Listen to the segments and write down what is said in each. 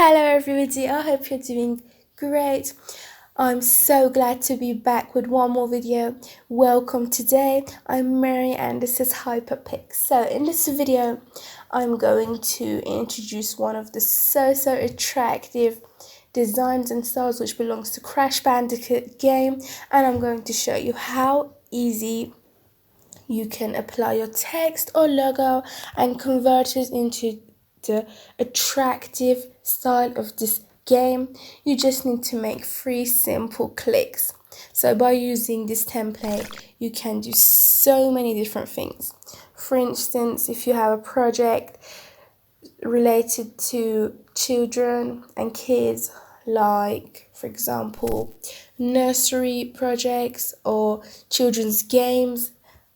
Hello everybody, I hope you're doing great. I'm so glad to be back with one more video. Welcome today. I'm Mary and this is Hyperpic. So in this video, I'm going to introduce one of the so attractive designs and styles which belongs to Crash Bandicoot game, and I'm going to show you how easy you can apply your text or logo and convert it into the attractive style of this game. You just need to make 3 simple clicks. So by using this template, you can do so many different things. For instance, if you have a project related to children and kids, like for example nursery projects or children's games,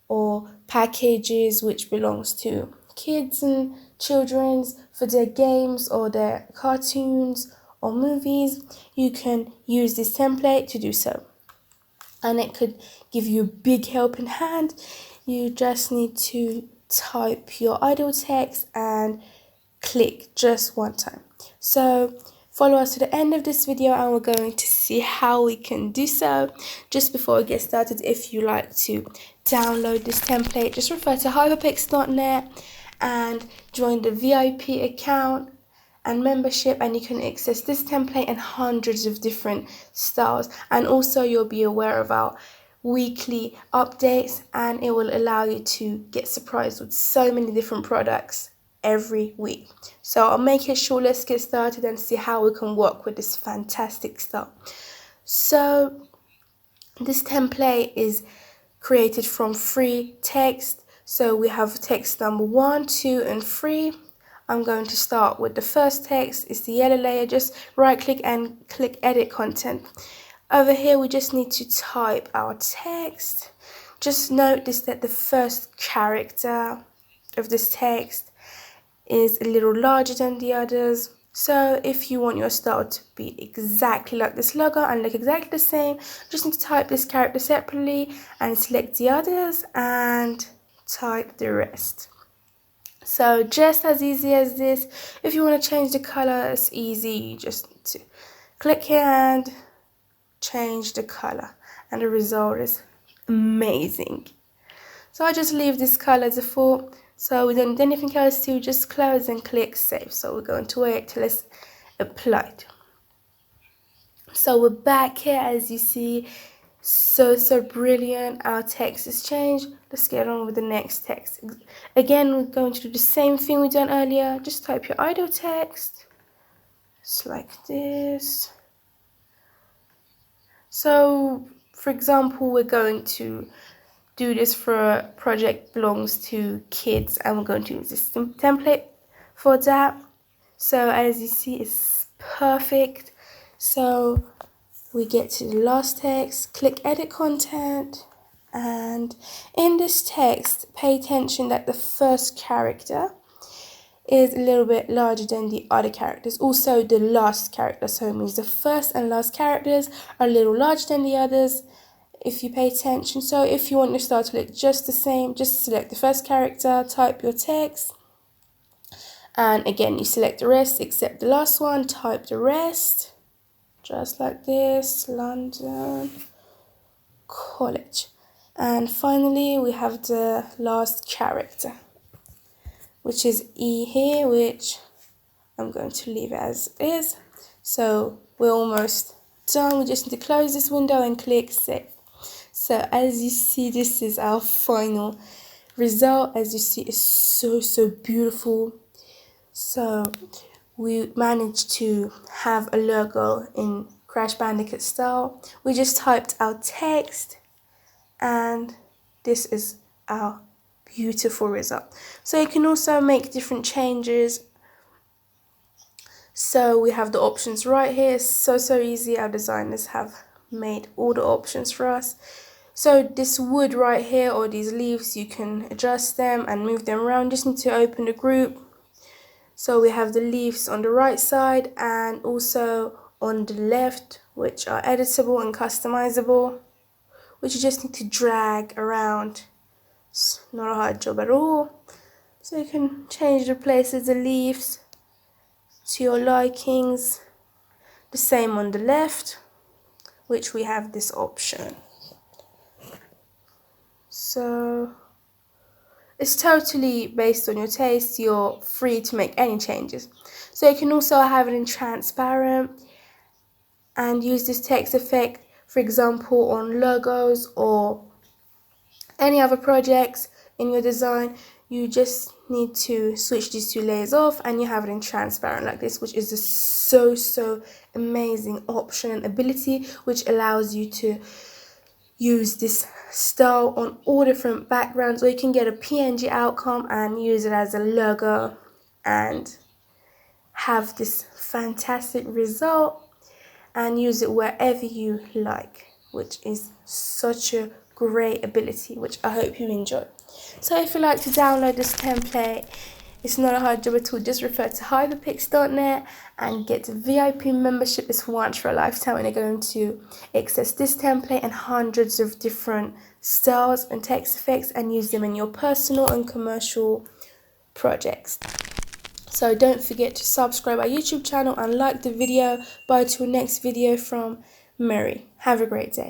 or packages which belongs to kids and children's for their games or their cartoons or movies, you can use this template to do so, and it could give you a big helping hand. You just need to type your idle text and click just one time. So follow us to the end of this video and we're going to see how we can do so. Just before we get started, if you like to download this template, just refer to hyperpix.net and join the VIP account and membership, and you can access this template and hundreds of different styles, and also you'll be aware of our weekly updates, and it will allow you to get surprised with so many different products every week. So I'll make it short. Let's get started and see how we can work with this fantastic style. So this template is created from 3 text. So we have text number 1, 2 and 3. I'm going to start with the first text. It's the yellow layer. Just right click and click edit content. Over here we just need to type our text. Just notice that the first character of this text is a little larger than the others. So if you want your style to be exactly like this logo and look exactly the same, just need to type this character separately and select the others and type the rest. So just as easy as this. If you want to change the color, it's easy. You just need to click here and change the color, and the result is amazing. So I just leave this color default. So we don't need anything else to, just close and click save. So we're going to wait till it's applied. So we're back here, as you see. So brilliant. Our text has changed. Let's get on with the next text. Again, we're going to do the same thing we done earlier. Just type your idle text. Just like this. So for example, we're going to do this for a project belongs to kids, and we're going to use this template for that. So as you see, it's perfect. So we get to the last text, click edit content, and in this text pay attention that the first character is a little bit larger than the other characters. Also the last character, so it means the first and last characters are a little larger than the others, if you pay attention. So if you want your style to look just the same, just select the first character, type your text, and again you select the rest except the last one, type the rest, just like this, London College. And finally we have the last character, which is E here, which I'm going to leave it as it is. So we're almost done. We just need to close this window and click save. So as you see, this is our final result. As you see, it's so beautiful. So we managed to have a logo in Crash Bandicoot style. We just typed our text, and this is our beautiful result. So you can also make different changes. So we have the options right here. It's so easy. Our designers have made all the options for us. So this wood right here, or these leaves, you can adjust them and move them around. Just need to open the group. So we have the leaves on the right side and also on the left, which are editable and customizable, which you just need to drag around. It's not a hard job at all. So you can change the places, the leaves, to your likings. The same on the left, which we have this option. So it's totally based on your taste. You're free to make any changes. So you can also have it in transparent and use this text effect, for example, on logos or any other projects in your design. You just need to switch these two layers off and you have it in transparent like this, which is a so amazing option and ability, which allows you to use this style on all different backgrounds, or you can get a PNG outcome and use it as a logo and have this fantastic result and use it wherever you like, which is such a great ability, which I hope you enjoy. So if you'd like to download this template, it's not a hard job at all. Just refer to hyperpix.net and get VIP membership. It's once for a lifetime, and you're going to access this template and hundreds of different styles and text effects and use them in your personal and commercial projects. So don't forget to subscribe our YouTube channel and like the video. Bye till next video from Mary. Have a great day.